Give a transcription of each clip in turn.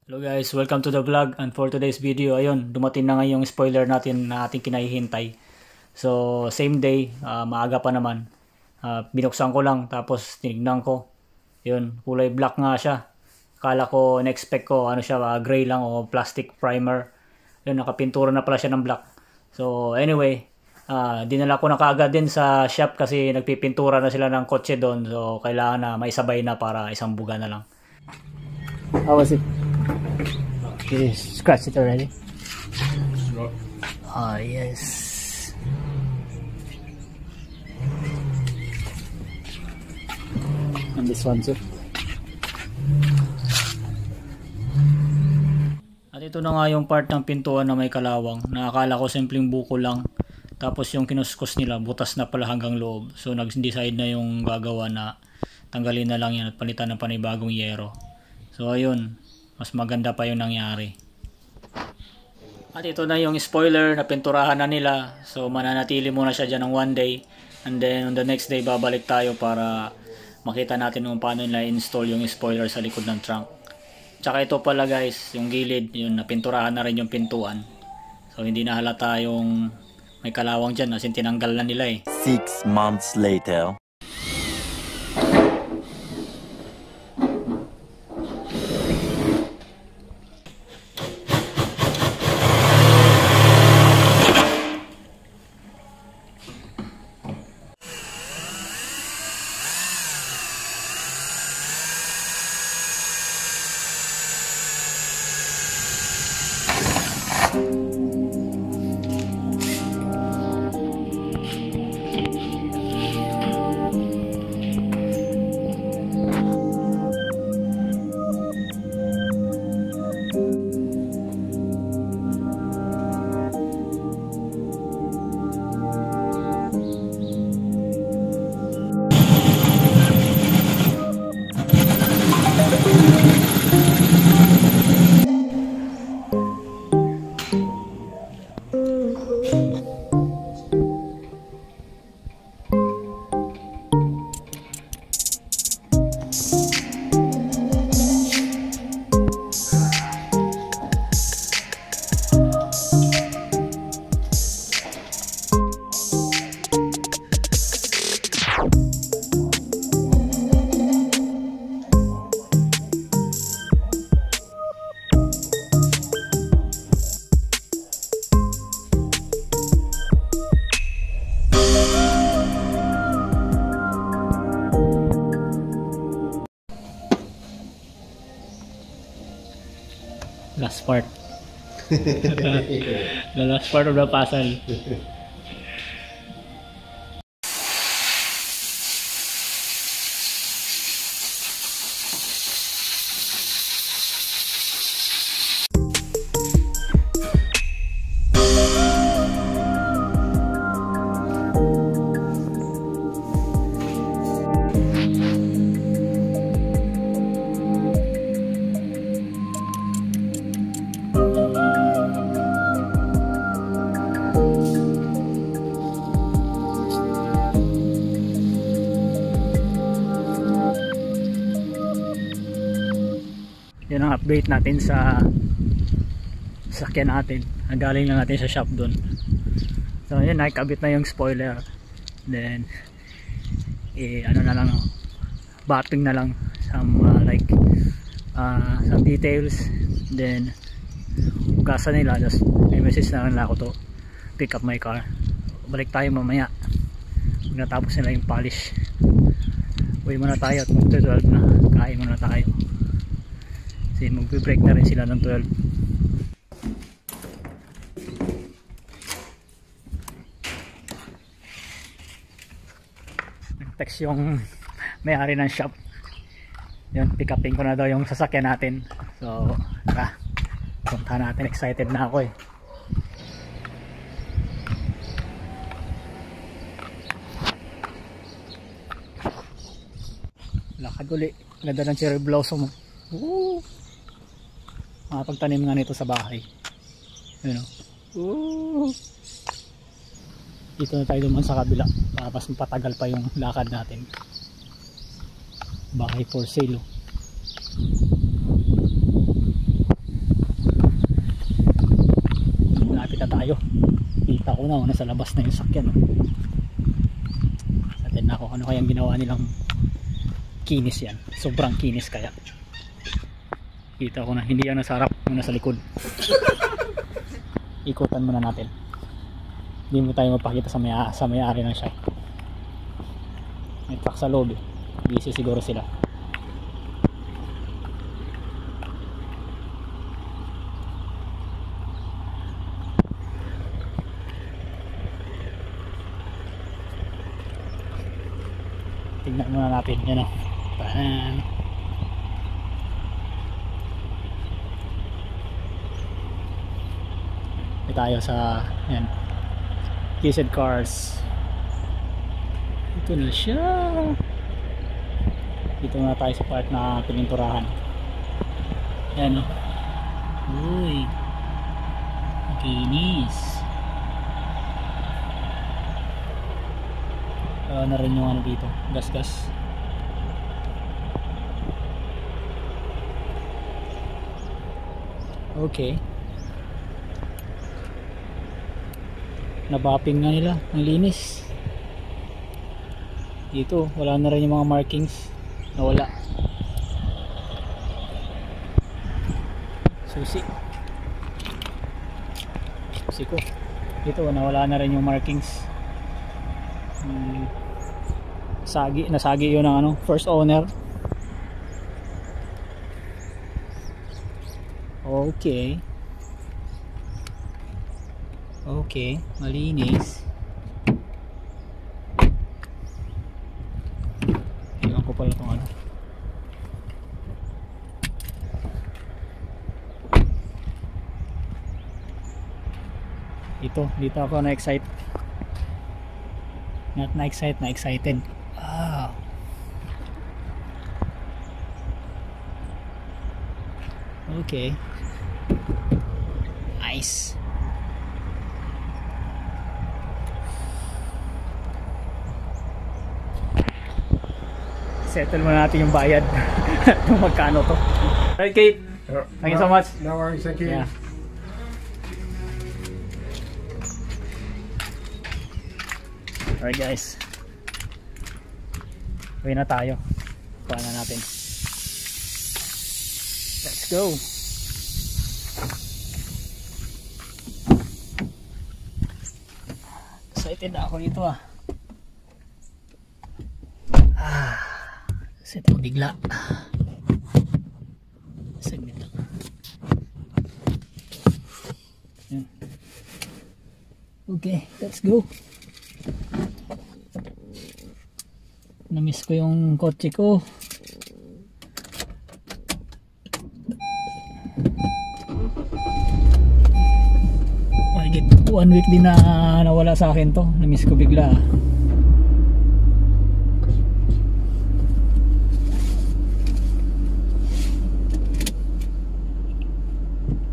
Hello guys, welcome to the vlog, and for today's video, ayun, dumating na nga yung spoiler natin na ating kinahihintay. So same day, maaga pa naman. Binuksan ko lang, tapos tinignan ko. Yun, kulay black nga siya. Akala ko, in-expect ko, ano siya, gray lang o plastic primer. Yun, nakapintura na pala siya ng black. So anyway, dinala ko na kaagad din sa shop kasi nagpipintura na sila ng kotse doon. So kailangan na maisabay na para isang buga na lang. How was it? You scratched it already? Ah, yes. And this one too. At ito na nga yung part ng pintuan na may kalawang. Nakakala ko simpleng buko lang. Tapos yung kinuskus nila, butas na pala hanggang loob. So nag-decide na yung gagawa na tanggalin na lang yan at palitan ng panibagong yero. So ayun, mas maganda pa yung nangyari. At ito na yung spoiler na pinturahan na nila. So mananatili muna siya dyan ng 1 day. And then on the next day babalik tayo para makita natin kung paano nila install yung spoiler sa likod ng trunk. Tsaka ito pala guys, yung gilid, yun, napinturahan na rin yung pintuan. So hindi na halata yung may kalawang dyan kasi tinanggal na nila eh. 6 months later. Last part. The last part of the puzzle. Yan ang update natin sa sakyan natin. Galing lang natin sa shop dun. So yun, nakikabit na yung spoiler. Then ano na lang, batting na lang some some details. Then ugasan nila, just i-message na lang ako to pick up my car. Balik tayo mamaya pag natapos nila yung polish. Uwi muna tayo at mag-12 na, kain muna tayo kasi mag-break na rin sila ng 12. Nag-text yung may-ari ng shop, yun, pick upin ko na daw yung sasakyan natin. So tara, punta natin, excited na ako eh. Lakad uli, ganda ng cherry blossom. Woo! Makapagtanim nga nito sa bahay. Yun o. Dito na tayo duman sa kabila para mas mapatagal pa yung lakad natin. Bahay for sale. Malapit na tayo. Kita ko na, nasa labas na yung sakyan. Atin na ako, ano kayang ginawa nilang kinis yan. Sobrang kinis kaya. Kita ko na, hindi yan nasa harap, yung nasa likod. Ikutan muna natin. Hindi mo tayo mapakita sa may-ari ng shop. May truck sa loob eh. Busy siguro sila. Tingnan muna natin. Yan o. Paan. Ito tayo sa yan. Kissed Cars. Ito na siya. Dito na tayo sa part na pininturahan. Yan o. Uy. Kinis. Na rin yung ano dito. Gas-gas. Okay. Nabapping nga nila. Ang linis. Dito. Wala na rin yung mga markings. Nawala. Susi. Susi ko. Dito nawala na rin yung markings. Nasagi yun ng ano, first owner. Okay. Okay, malinis. Tingnan ko pala itong ano. Dito ako na-excite. Not na-excite, na-excited. Wow. Okay. Nice. Settle muna natin yung bayad. Kung magkano to. Alright, Kate. Thank you so much. No worries, thank you. Yeah. Alright guys. Uwi na tayo. Kuha na natin. Let's go. Excited na ako dito ah. Set ko bigla. Saglit lang. Yan. Okay, let's go. Na-miss ko yung kotse ko. Mahigit 1 week din na nawala sa akin to. Na-miss ko bigla.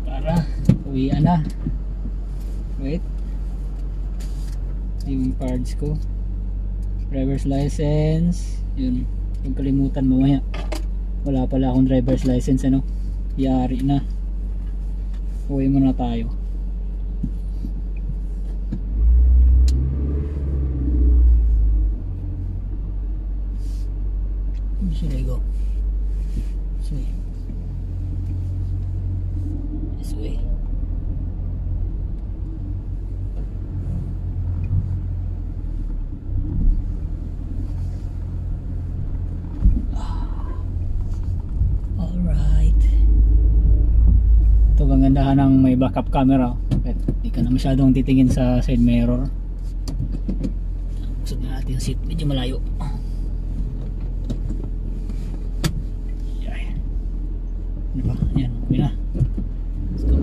Tara, uwian na. Wait. Yung cards ko. Driver's license. Yun. Huwag kalimutan mamaya. Wala pala akong driver's license ano. Yari na. Uwi muna tayo. Where should I go? This way. This way. Gandahan ng may backup camera. Hindi ka na masyadong titingin sa side mirror. Gusto na natin yung seat. Medyo malayo. Yan. Ano ba? Yan. Uwi na. Let's go.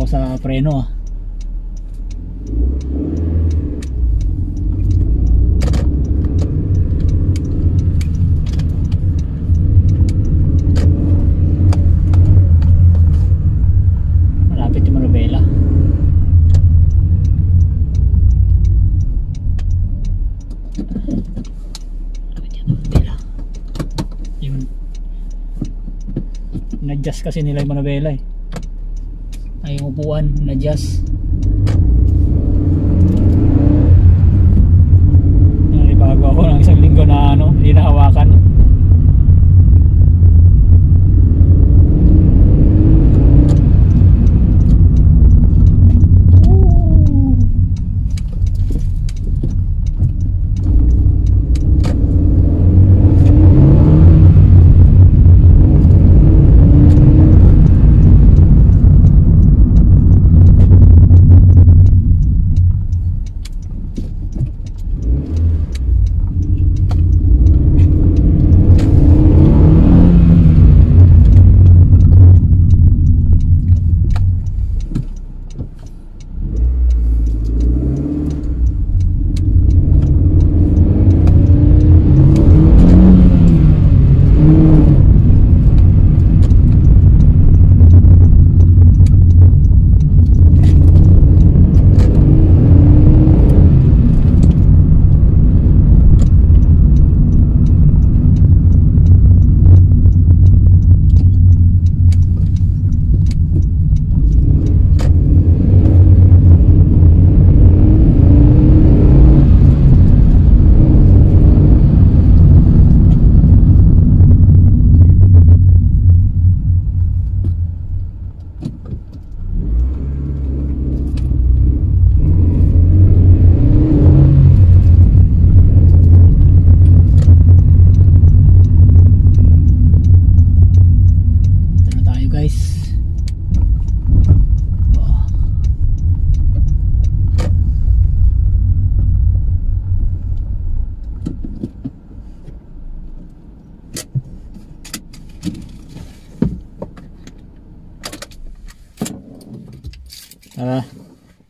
sa preno ah. Malapit yung Manobela. Yun, na-adjust kasi nila yung Manobela eh. Ay yung upuan, na-adjust. Bago ako ng isang linggo na ano, hindi nahawakan.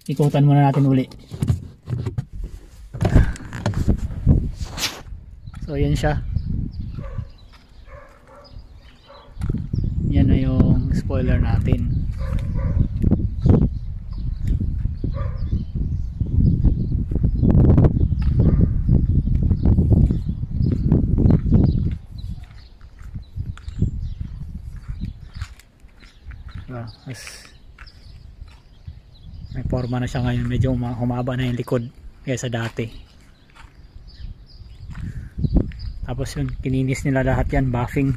Ikutan muna natin uli. So yan siya. Yan na yung spoiler natin. May forma na siya ngayon, medyo humaba na yung likod kaysa dati. Tapos yun, kininis nila lahat yan, buffing,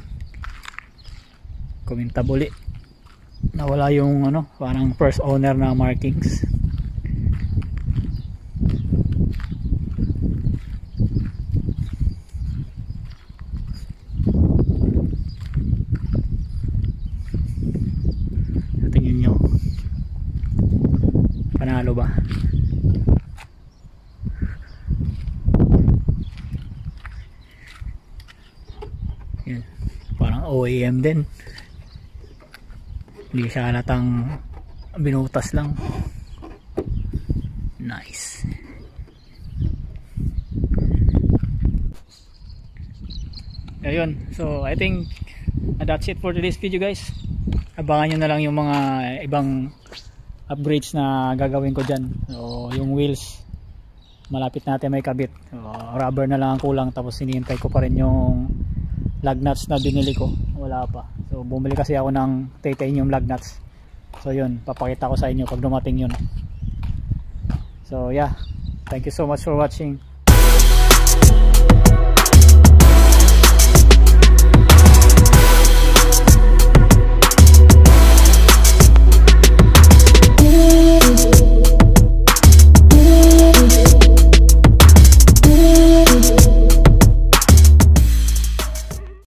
kumintabuli, nawala yung ano, parang first owner na markings. Tingnan nyo, panalo ba? Yan, parang OEM din, hindi siya halatang binutas lang. Nice. Ayun, so I think that's it for today's video, guys. Abangan nyo na lang yung mga ibang upgrades na gagawin ko dyan. So yung wheels malapit natin may kabit, so, rubber na lang ang kulang, tapos hinihintay ko pa rin yung lug nuts na binili ko, wala pa. So bumili kasi ako ng titanium lug nuts, so yun, papakita ko sa inyo pag dumating yun. So yeah, thank you so much for watching.